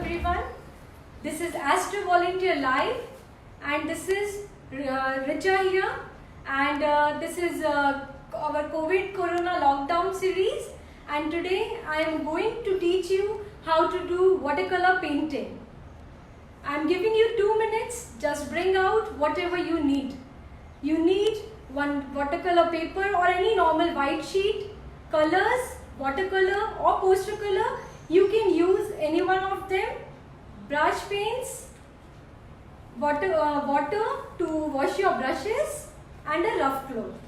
everyone. This is Astro Volunteer Live and this is Richa here, and this is our COVID Corona lockdown series, and today I am going to teach you how to do watercolor painting. I am giving you 2 minutes. Just bring out whatever you need. You need one watercolor paper or any normal white sheet, colors, watercolor or poster color. You can use any one of them, brush paints, water to wash your brushes, and a rough cloth.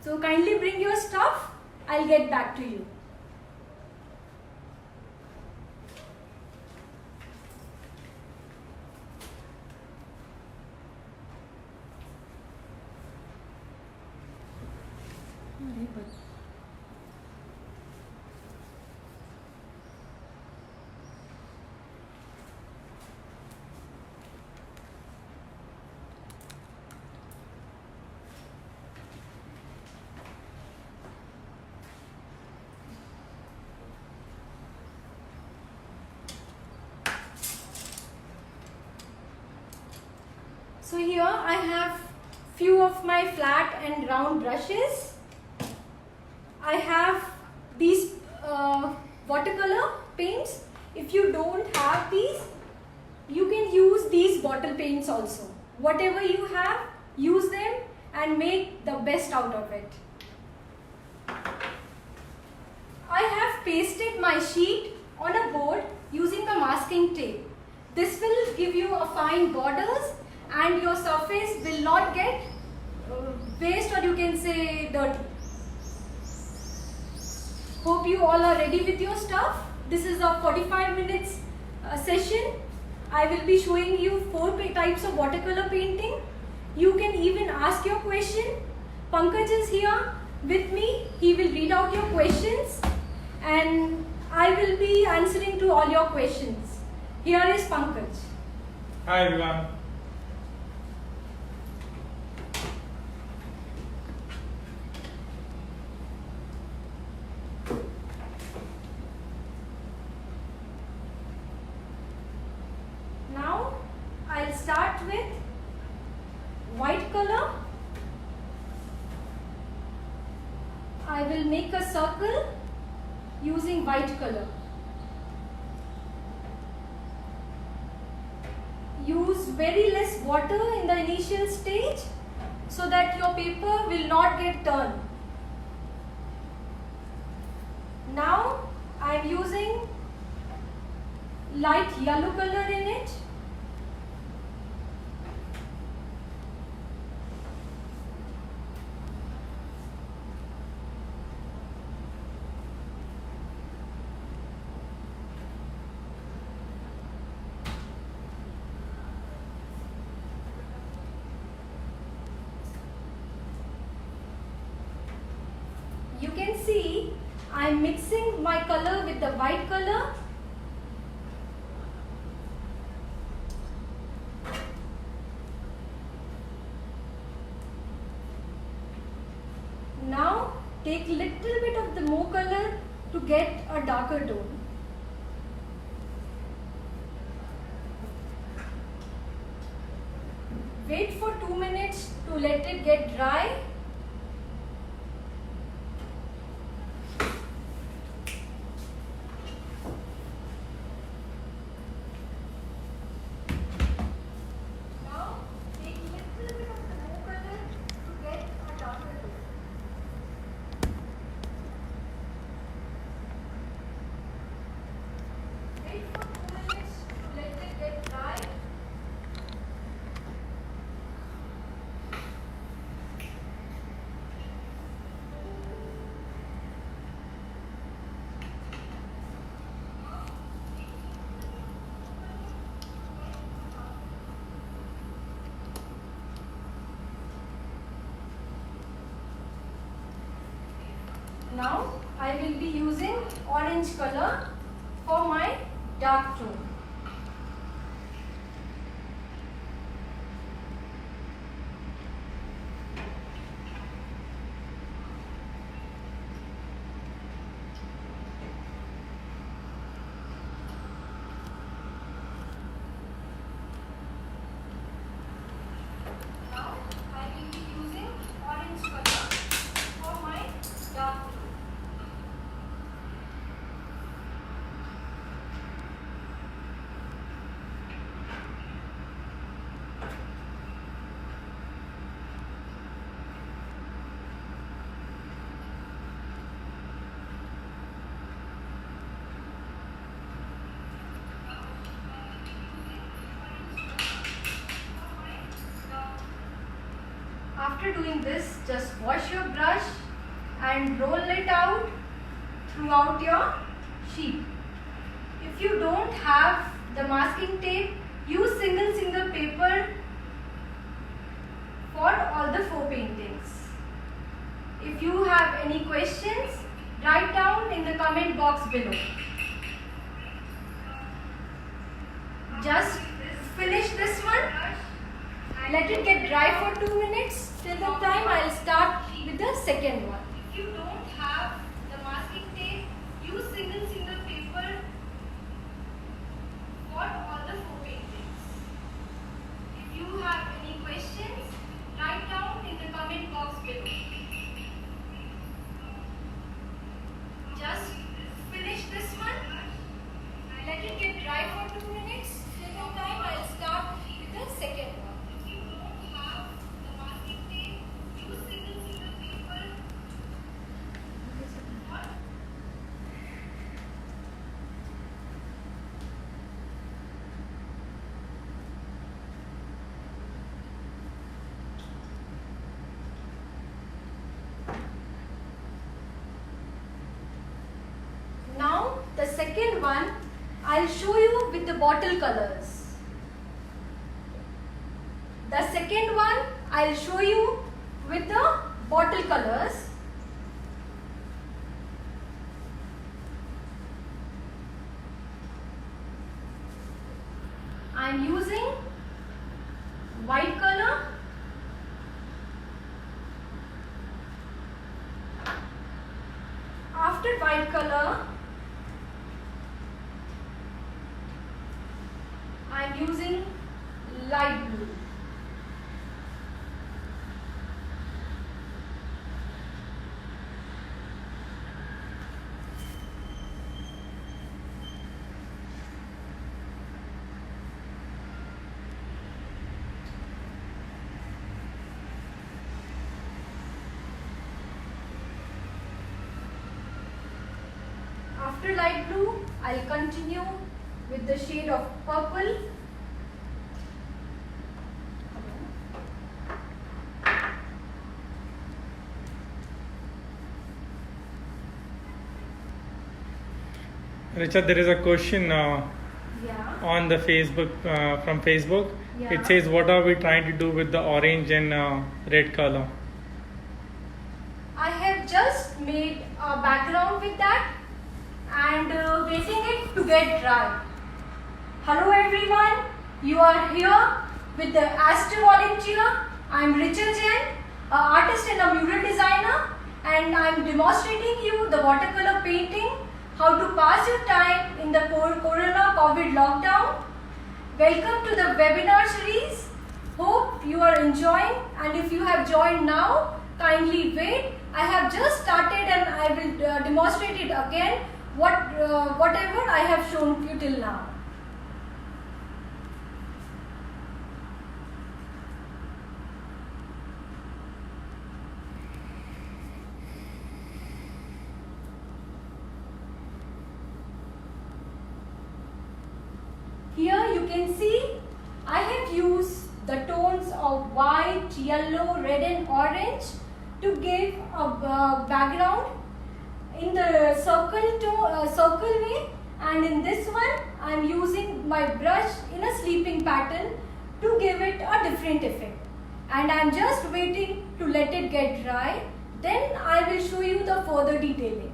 So kindly bring your stuff. I'll get back to you. So here I have few of my flat and round brushes. I have these watercolor paints. If you don't have these, you can use these bottle paints also. Whatever you have, use them and make the best out of it. I have pasted my sheet on a board using the masking tape. This will give you a fine borders and your surface will not get waste, or you can say dirty. Hope you all are ready with your stuff. This is a 45 minutes session. I will be showing you 4 types of watercolor painting. You can even ask your question. Pankaj is here with me. He will read out your questions and I will be answering to all your questions. Here is Pankaj. Hi everyone. Now I'll start with white color. I will make a circle using white color. Use very less water in the initial stage so that your paper will not get turned. Now I am using light yellow color in it. You can see I am mixing my color with the white color. Now take little bit of the more color to get a darker tone. Wait for 2 minutes to let it get dry. Now I will be using orange color for my dark tone. doing this, just wash your brush and roll it out throughout your sheet. If you don't have the masking tape, use single paper for all the 4 paintings. If you have any questions, write down in the comment box below. Just finish this one. Let it get dry for 2 minutes. Till the time I'll start with the second one. If you don't have the masking tape, use single paper for all the 4 paintings. If you have any questions, write down in the comment box below. Just finish this one. Let it get dry for 2 minutes. Till the time I'll start with the second one. If you don't have the masking tape, use single paper. Now the second one I'll show you with the bottle colors. The second one I'll show you with the bottle colors. I'm using white color. After white color, I'm using light blue. After light blue, I'll continue with the shade of purple. Richa, there is a question Yeah. on the Facebook from Facebook. Yeah. It says, what are we trying to do with the orange and red color? I have just made a background with that and waiting it to get dry. Hello everyone, you are here with the Astro Volunteer. I am Richa Jain, an artist and a mural designer, and I am demonstrating you the watercolor painting, how to pass your time in the Corona COVID lockdown. Welcome to the webinar series. Hope you are enjoying, and if you have joined now, kindly wait. I have just started and I will demonstrate it again, whatever I have shown you till now. Here you can see I have used the tones of white, yellow, red and orange to give a background in the circle way, and in this one I am using my brush in a sleeping pattern to give it a different effect, and I am just waiting to let it get dry. Then I will show you the further detailings.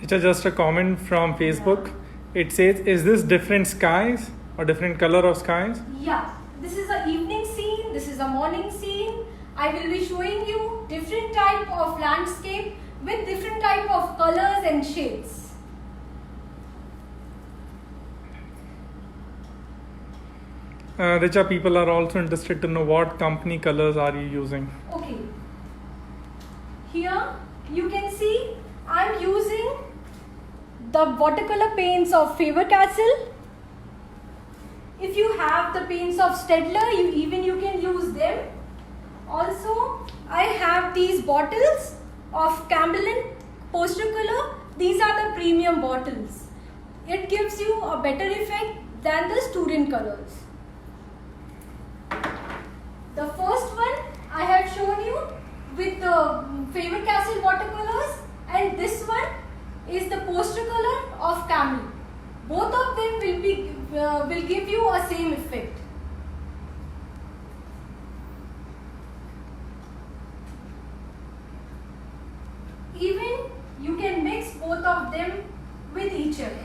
Richa, just a comment from Facebook. It says, is this different skies or different color of skies? Yeah, this is an evening scene, this is a morning scene. I will be showing you different type of landscape with different type of colors and shades. Richa, people are also interested to know what company colors are you using? Okay, here you can see I'm using the watercolor paints of Faber-Castell. If you have the paints of Staedtler, you can use them. Also, I have these bottles of Camberlin poster color. These are the premium bottles. It gives you a better effect than the student colors. The first one I have shown you with the Faber-Castell watercolors, and this one is the poster color of Camel. Both of them will give you a same effect. Even you can mix both of them with each other.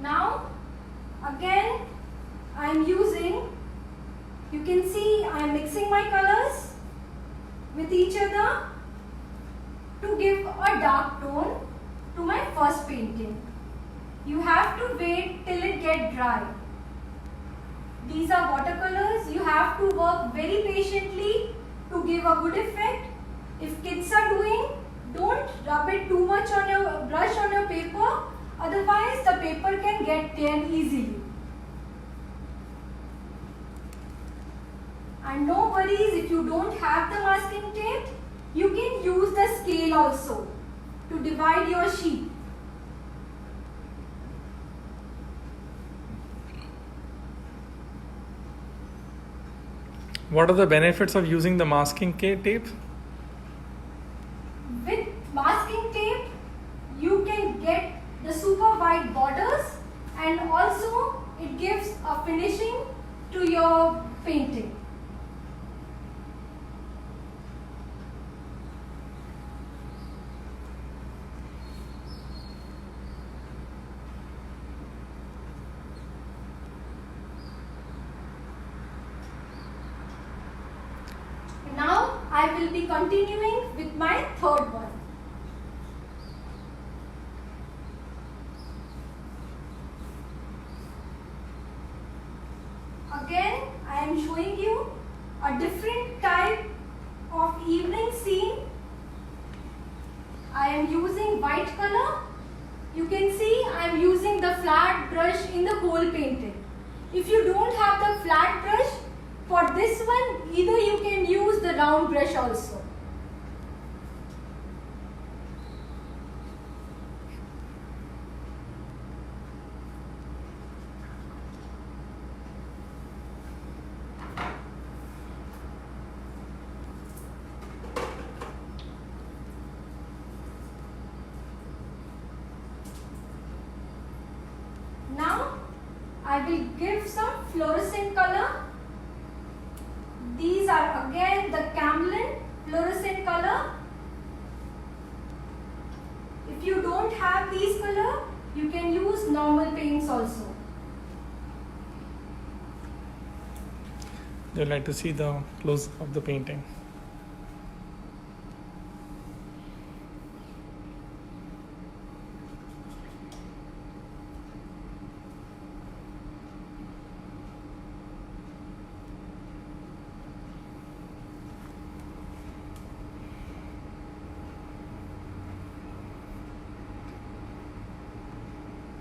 Now again I am using, you can see I am mixing my colors with each other to give a dark tone to my first painting. You have to wait till it gets dry. These are watercolors. You have to work very patiently to give a good effect. If kids are doing, don't rub it too much on your brush on your paper, otherwise the paper can get teared easily. And no worries, if you don't have the masking tape, you can use the scale also to divide your sheet. What are the benefits of using the masking tape? With masking tape, you can get the super wide borders, and also it gives a finishing to your painting. Now I will be continuing with my third one. Again, I am showing you a different type of evening scene. I am using white color. You can see I am using the flat brush in the whole painting. If you don't have the flat brush, for this one, either you can use the round brush also. Now, I will give some fluorescent color. These are again the Camberlin fluorescent color. If you don't have these color, you can use normal paints also. You'd like to see the close of the painting.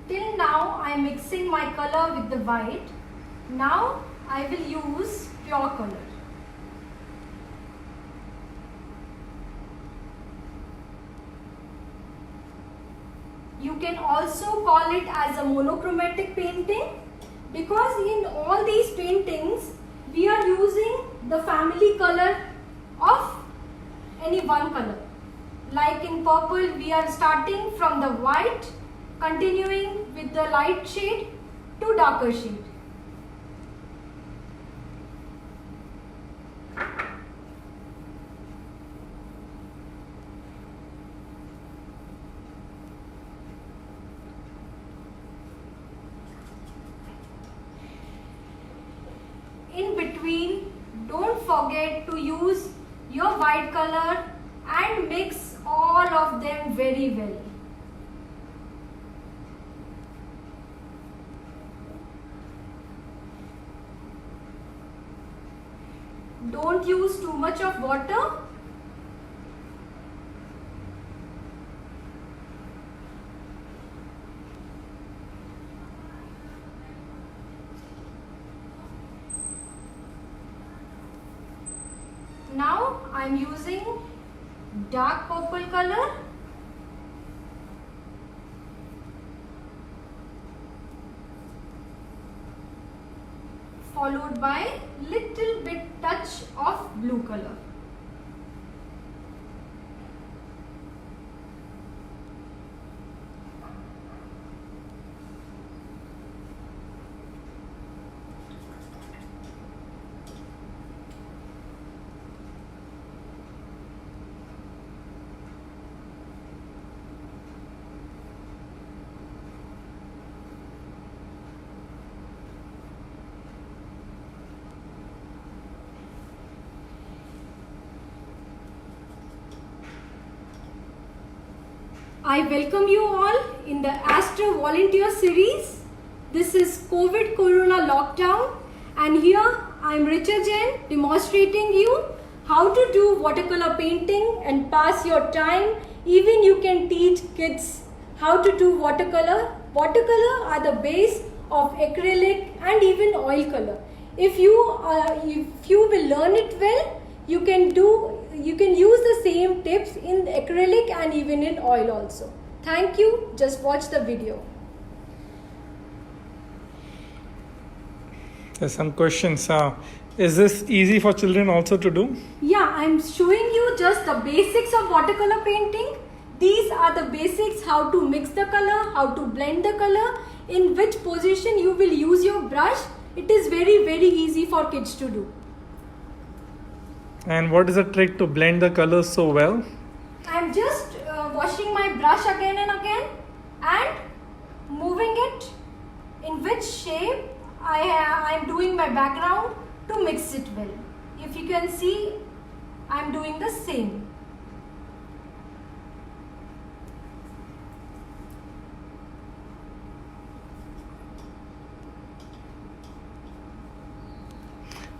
Till now I am mixing my color with the white. Now I will use pure color. You can also call it as a monochromatic painting, because in all these paintings we are using the family color of any one color. Like in purple, we are starting from the white, continuing with the light shade to darker shade. In between, don't forget to use your white color and mix all of them very well. Don't use too much of water. Now I am using dark purple color. Followed by little bit touch of blue color. I welcome you all in the Astro Volunteer series. This is COVID Corona Lockdown, and here I am Richa Jain demonstrating you how to do watercolor painting and pass your time. Even you can teach kids how to do watercolor. Watercolor are the base of acrylic and even oil color. If you will learn it well, you can use the same tips in acrylic and even in oil also. Thank you. Just watch the video. There's some questions. Is this easy for children also to do? Yeah, I'm showing you just the basics of watercolor painting. These are the basics: how to mix the color, how to blend the color, in which position you will use your brush. It is very easy for kids to do. And what is the trick to blend the colors so well? I'm just washing my brush again and again and moving it in which shape I am doing my background to mix it well. If you can see, I'm doing the same.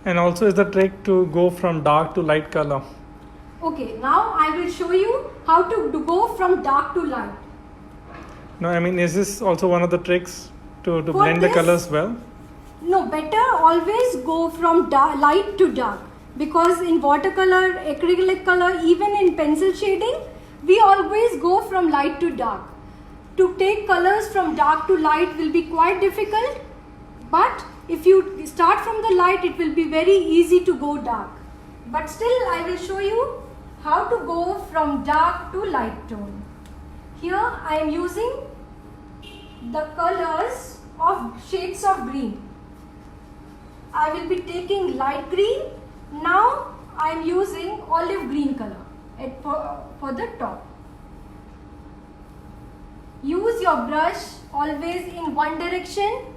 And also is the trick to go from dark to light color. Okay, now I will show you how to go from dark to light. No, I mean, is this also one of the tricks to For blend the this- colors well? No, better always go from light to dark, because in watercolor, acrylic color, even in pencil shading, we always go from light to dark. To take colors from dark to light will be quite difficult, but if you start from the light, it will be very easy to go dark. But still, I will show you how to go from dark to light tone. Here I am using the colors of shades of green. I will be taking light green. Now I am using olive green color for the top. Use your brush always in one direction.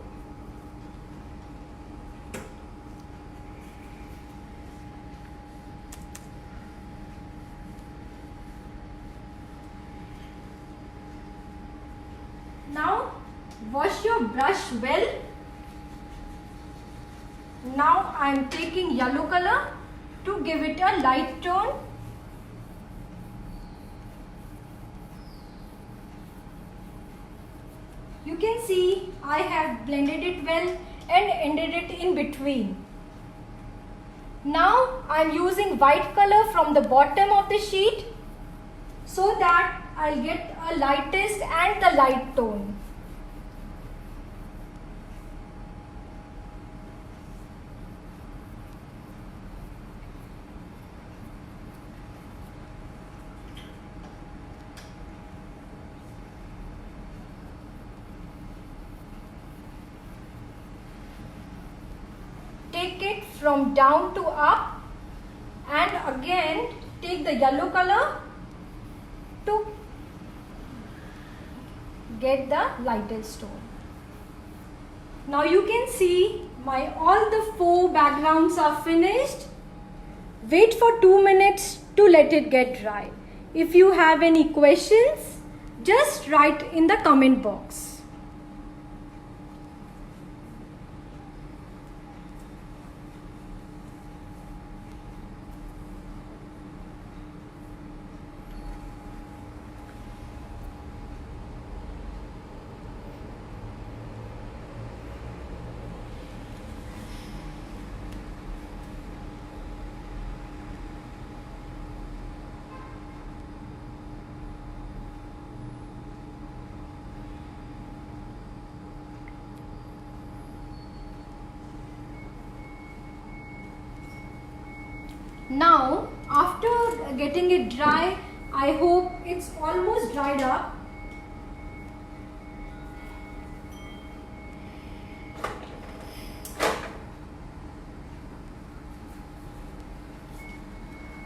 Now wash your brush well. Now I am taking yellow color to give it a light tone. You can see I have blended it well and ended it in between. Now I am using white color from the bottom of the sheet so that I'll get a lightest and the light tone. Take it from down to up and again take the yellow color to get the lightest tone. Now you can see all the 4 backgrounds are finished. Wait for 2 minutes to let it get dry. If you have any questions, just write in the comment box. Now, after getting it dry, I hope it's almost dried up.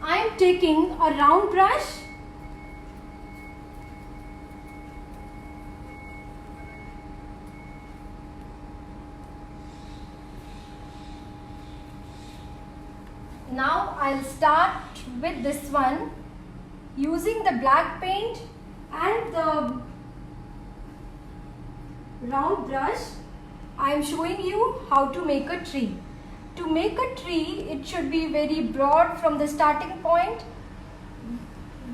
I am taking a round brush Now I'll start with this one using the black paint and the round brush. I am showing you how to make a tree. To make a tree, it should be very broad from the starting point.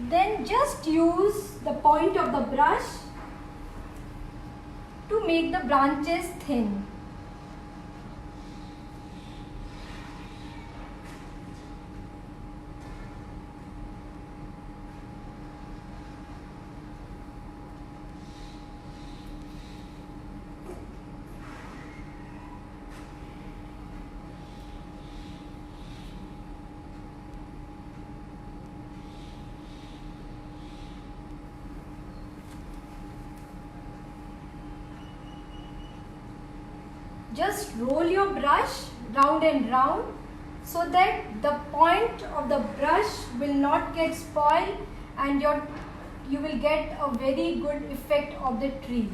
Then just use the point of the brush to make the branches thin. Just roll your brush round and round so that the point of the brush will not get spoiled and you will get a very good effect of the trees.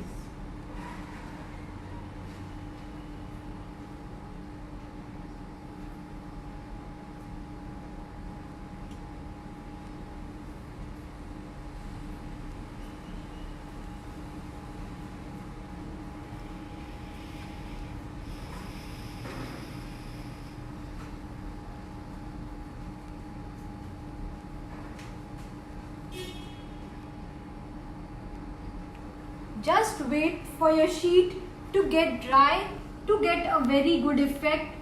Just wait for your sheet to get dry to get a very good effect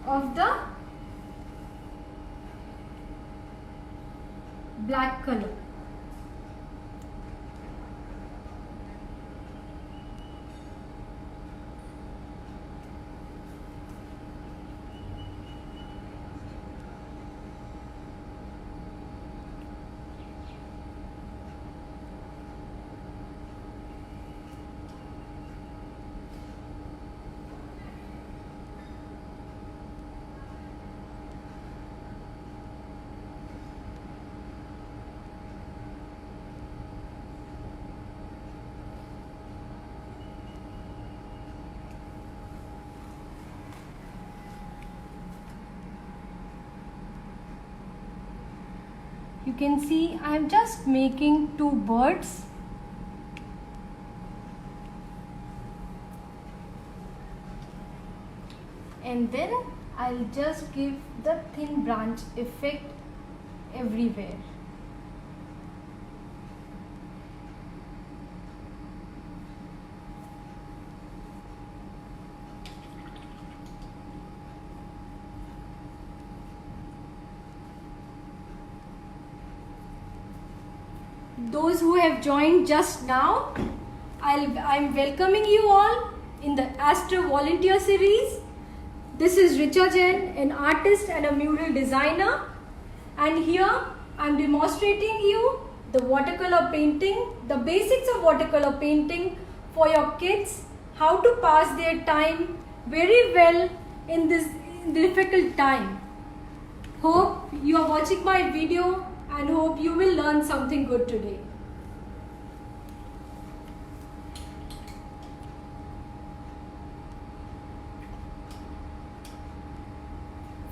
of the black color. You can see I am just making two birds. And then I'll just give the thin branch effect everywhere. Those who have joined just now, I'm welcoming you all in the Astro Volunteer Series. This is Richa Jain, an artist and a mural designer. And here I'm demonstrating you the watercolor painting, the basics of watercolor painting for your kids, how to pass their time very well in this difficult time. Hope you are watching my video and hope you will learn something good today.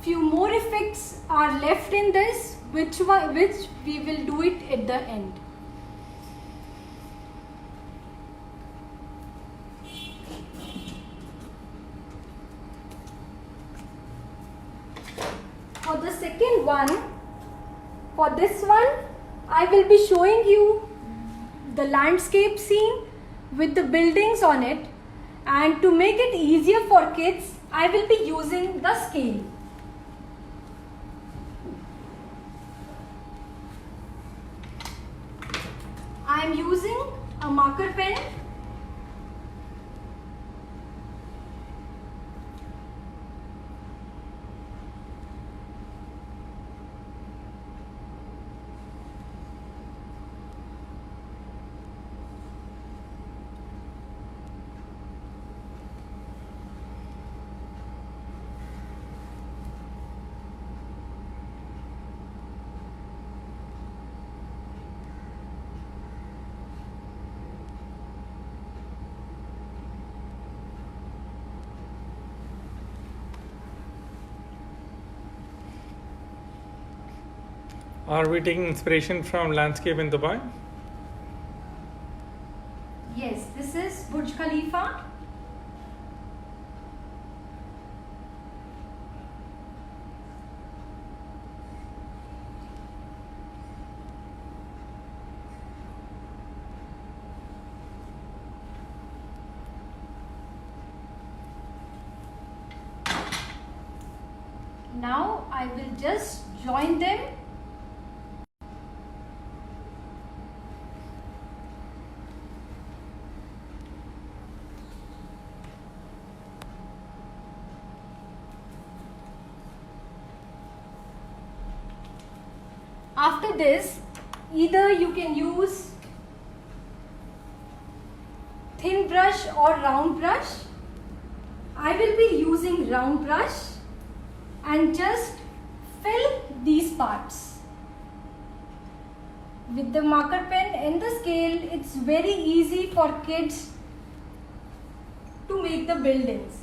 Few more effects are left in this, which we will do it at the end. For the second one, for this one, I will be showing you the landscape scene with the buildings on it, and to make it easier for kids, I will be using the scale. I am using a marker pen. Are we taking inspiration from landscape in Dubai? Yes, this is Burj Khalifa. Now I will just join them. After this, either you can use thin brush or round brush. I will be using round brush and just fill these parts. With the marker pen and the scale, it's very easy for kids to make the buildings.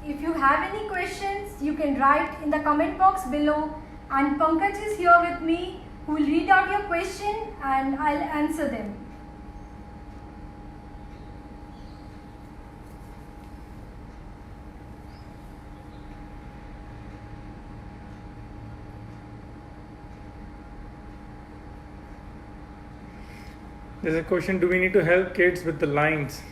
If you have any questions, you can write in the comment box below, and Pankaj is here with me who will read out your question and I'll answer them. There's a question, do we need to help kids with the lines?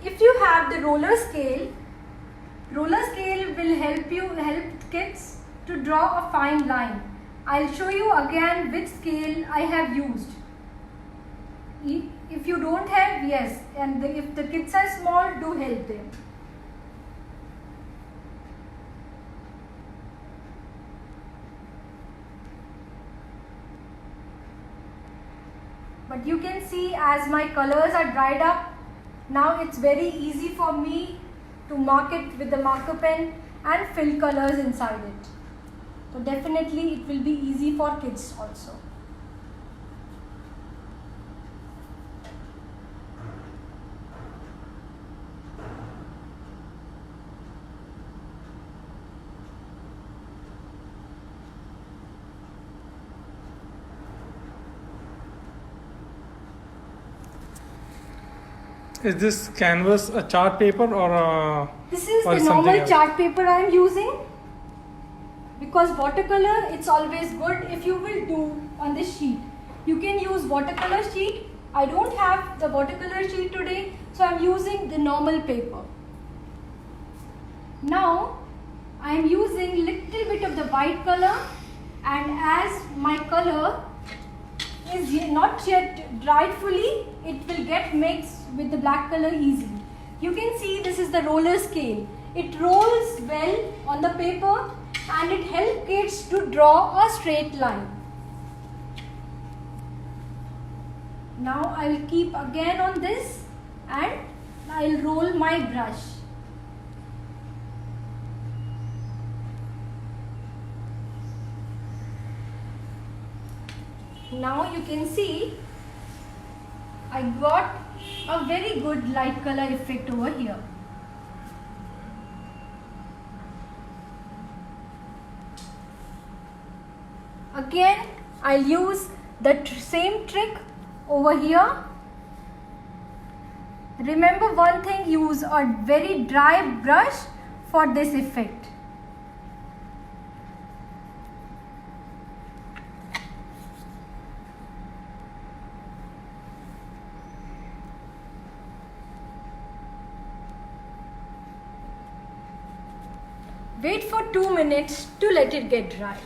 If you have the roller scale will help kids to draw a fine line. I'll show you again which scale I have used. If you don't have, yes, and if the kids are small, do help them. But you can see as my colors are dried up, now it's very easy for me to mark it with the marker pen and fill colors inside it. So definitely it will be easy for kids also. Is this canvas a chart paper or This is or the something normal else? chart paper I am using, because watercolor, it's always good if you will do on this sheet. You can use watercolor sheet. I don't have the watercolor sheet today, so I am using the normal paper. Now I am using little bit of the white color, and as my color is not yet dried fully, it will get mixed with the black color easily. You can see this is the roller scale. It rolls well on the paper and it helps kids to draw a straight line. Now I will keep again on this and I will roll my brush. Now you can see I got a very good light color effect over here. Again I'll use the same trick over here. Remember one thing, use a very dry brush for this effect. Wait for 2 minutes to let it get dry.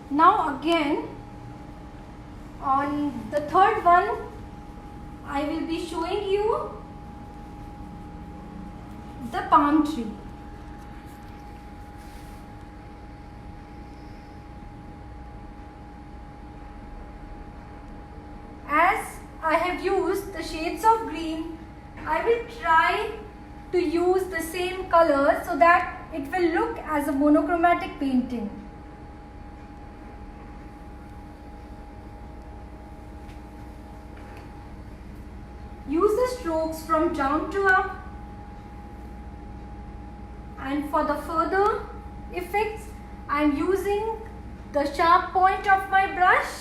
Now again, on the third one, be showing you the palm tree. As I have used the shades of green, I will try to use the same color so that it will look as a monochromatic painting. Use the strokes from down to up, and for the further effects I am using the sharp point of my brush.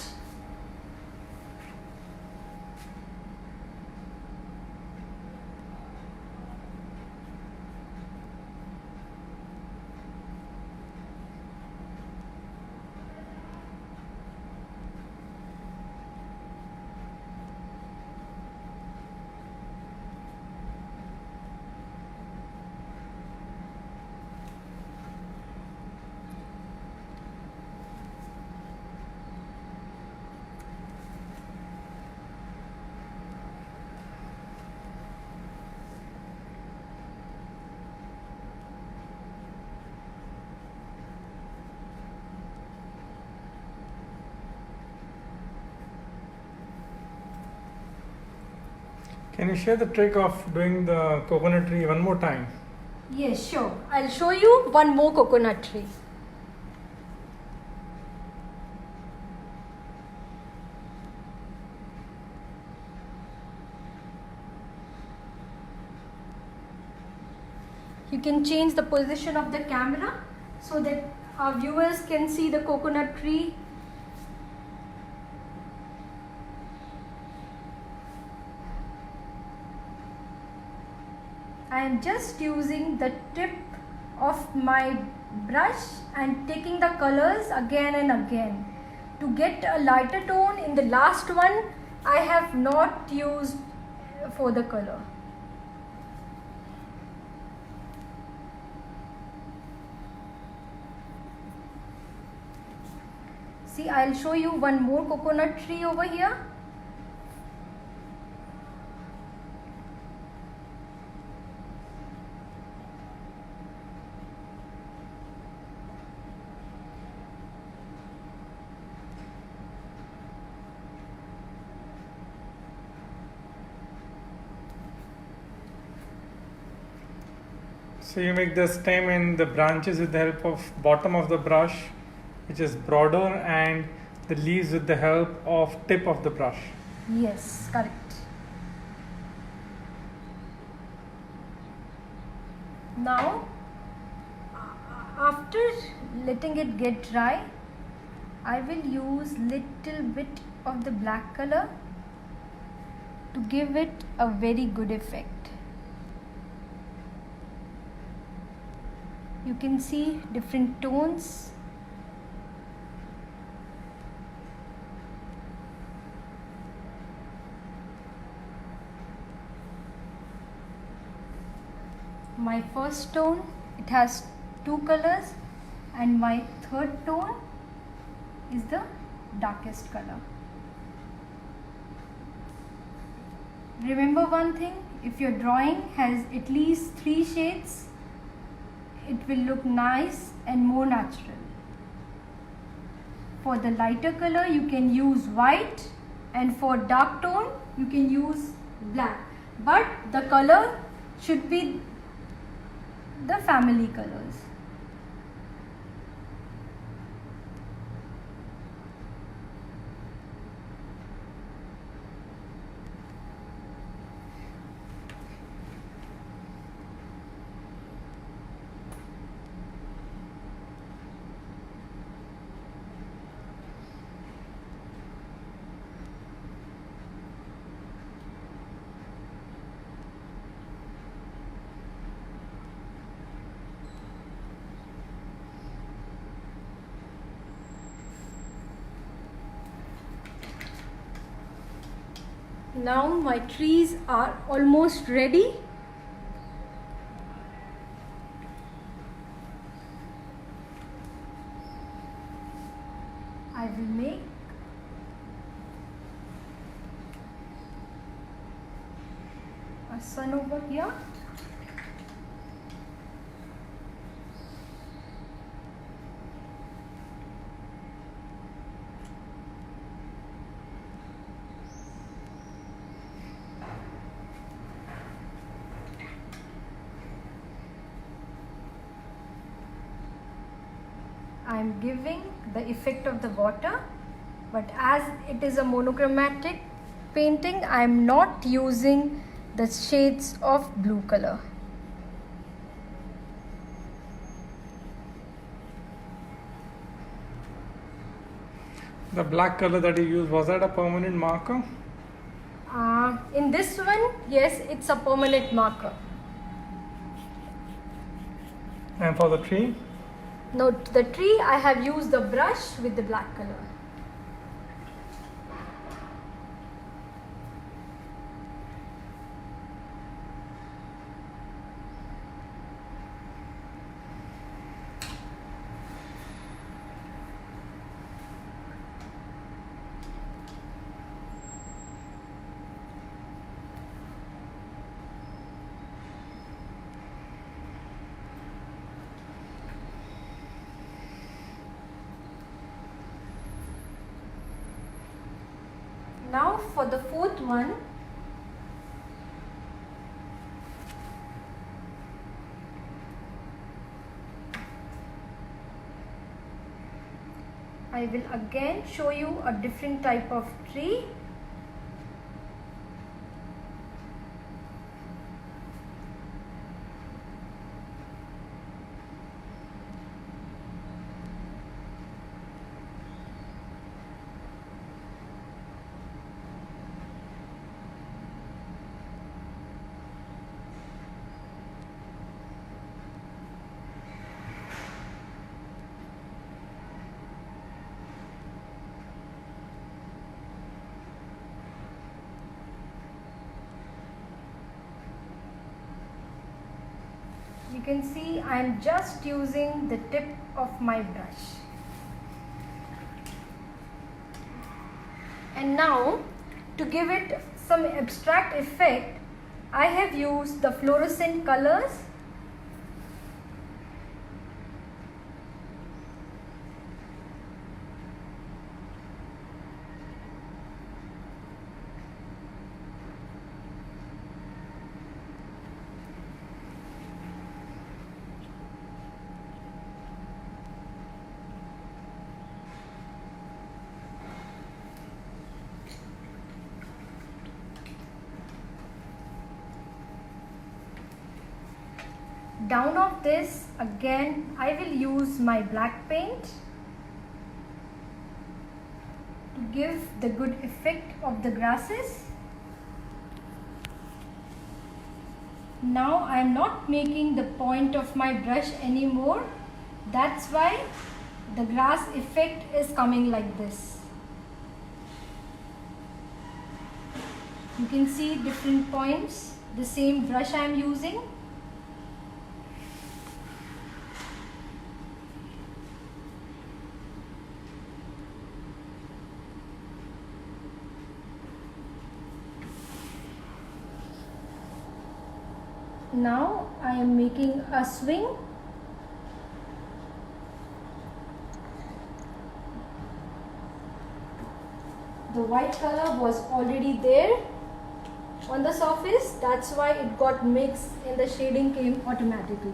Can you share the trick of doing the coconut tree one more time? Yes, sure. I'll show you one more coconut tree. You can change the position of the camera so that our viewers can see the coconut tree. I am just using the tip of my brush and taking the colors again and again. To get a lighter tone in the last one, I have not used for the color. See, I'll show you one more coconut tree over here. So you make the stem and the branches with the help of bottom of the brush, which is broader, and the leaves with the help of tip of the brush. Yes, correct. Now, after letting it get dry, I will use little bit of the black color to give it a very good effect. You can see different tones. My first tone, it has two colors, and my third tone is the darkest color. Remember one thing, if your drawing has at least 3 shades, it will look nice and more natural. For the lighter color, you can use white, and for dark tone, you can use black. But the color should be the family colors. Now my trees are almost ready. I will make a sun over here. I am giving the effect of the water, but as it is a monochromatic painting, I am not using the shades of blue color. The black color that you used, was that a permanent marker? In this one, yes, it's a permanent marker. And for the tree? Now the tree, I have used the brush with the black color. Now for the fourth one, I will again show you a different type of tree. You can see I am just using the tip of my brush. And now to give it some abstract effect, I have used the fluorescent colors. Down of this, again I will use my black paint to give the good effect of the grasses. Now I am not making the point of my brush anymore. That's why the grass effect is coming like this. You can see different points, the same brush I am using. Now I am making a swing. The white color was already there on the surface, that's why it got mixed and the shading came automatically.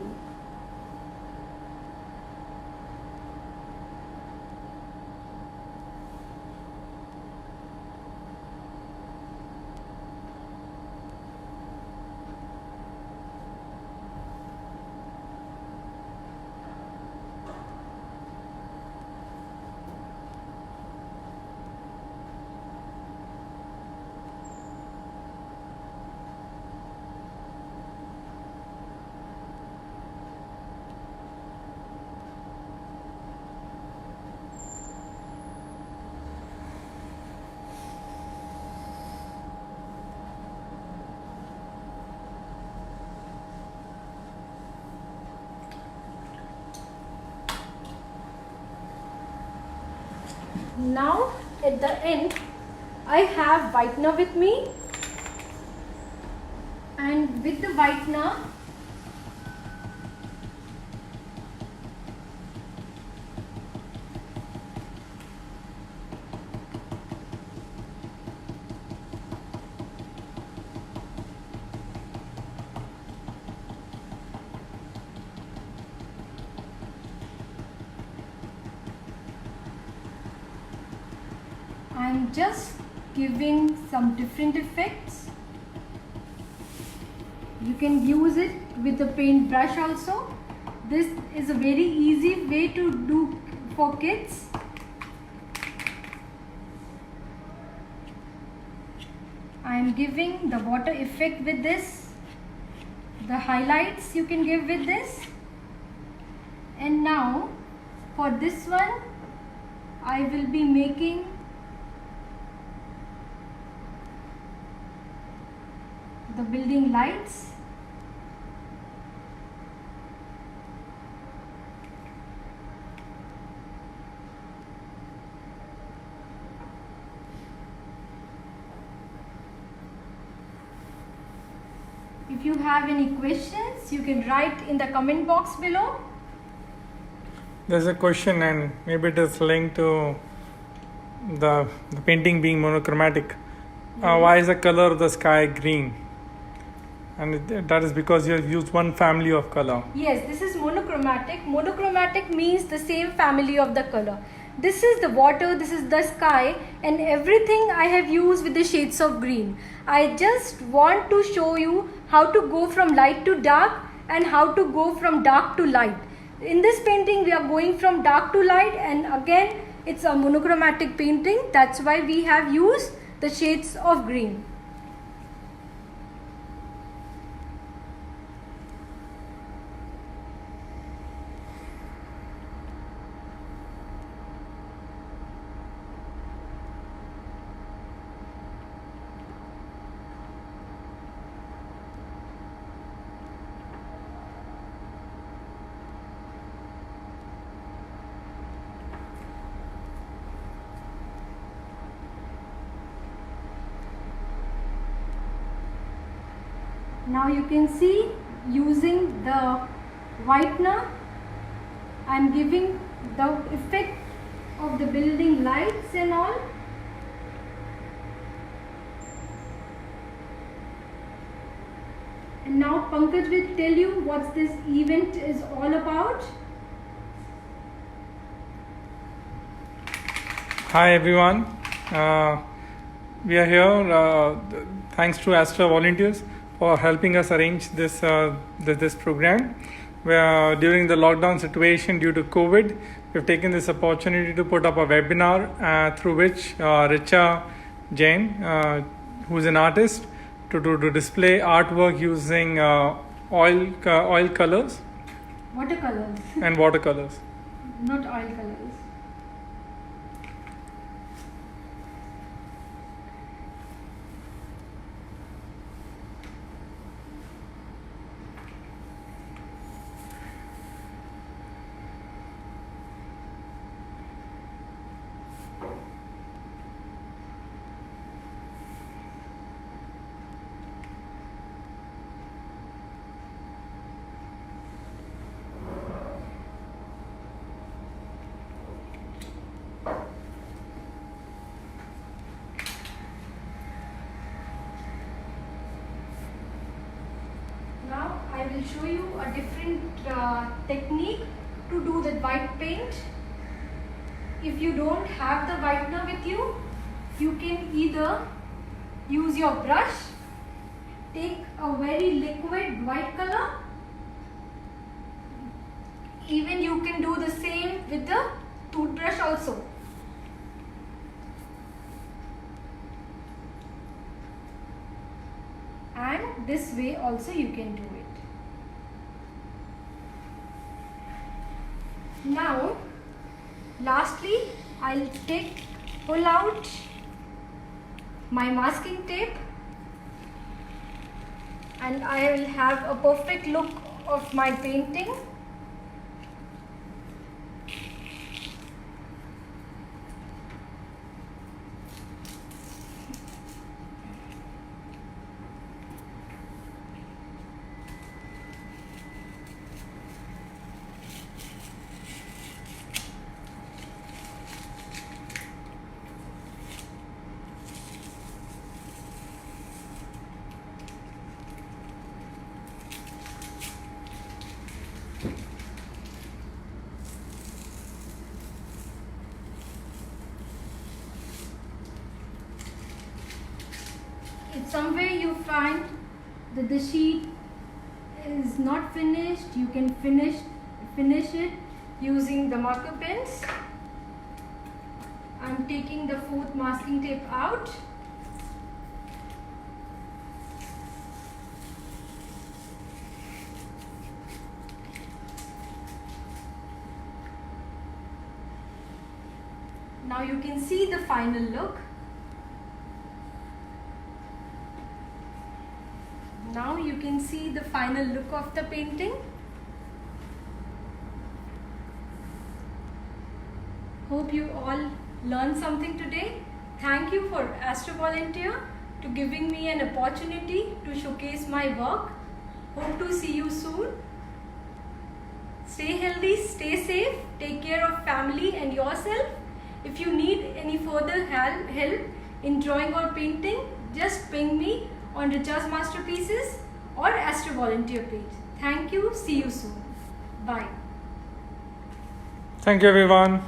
Now at the end I have whitener with me And with the whitener, I'm just giving some different effects. You can use it with the paint brush also. This is a very easy way to do for kids. I am giving the water effect with this. The highlights you can give with this. And now for this one, I will be making the building lights. If you have any questions, you can write in the comment box below. There's a question, and maybe it is linked to the painting being monochromatic. Why is the color of the sky green? And that is because you have used one family of color. Yes, this is monochromatic. Monochromatic means the same family of the color. This is the water, this is the sky, and everything I have used with the shades of green. I just want to show you how to go from light to dark and how to go from dark to light. In this painting, we are going from dark to light, and again, it's a monochromatic painting. That's why we have used the shades of green. Now you can see, using the whitener, I am giving the effect of the building lights and all. And now Pankaj will tell you what this event is all about. Hi everyone, we are here thanks to Astra volunteers for helping us arrange this program. Where during the lockdown situation due to COVID, we've taken this opportunity to put up a webinar through which Richa Jain, who's an artist, to display artwork using oil colors Watercolors, and watercolors. not oil colors. Now I will show you a different technique to do the white paint. If you don't have the whitener with you, you can either use your brush, take a very liquid white color. Even you can do the same with the toothbrush also. And this way also you can do it. Now, lastly, I'll pull out my masking tape, and I will have a perfect look of my painting. if somewhere you find that the sheet is not finished, you can finish it using the marker pens. I'm taking the 4th masking tape out. Now you can see the final look. Now you can see the final look of the painting. Hope you all learned something today. Thank you for Astro Volunteer to giving me an opportunity to showcase my work. Hope to see you soon. Stay healthy, stay safe, take care of family and yourself. If you need any further help in drawing or painting, just ping me on Richa's Masterpieces or Astro Volunteer page. Thank you. See you soon. Bye. Thank you, everyone.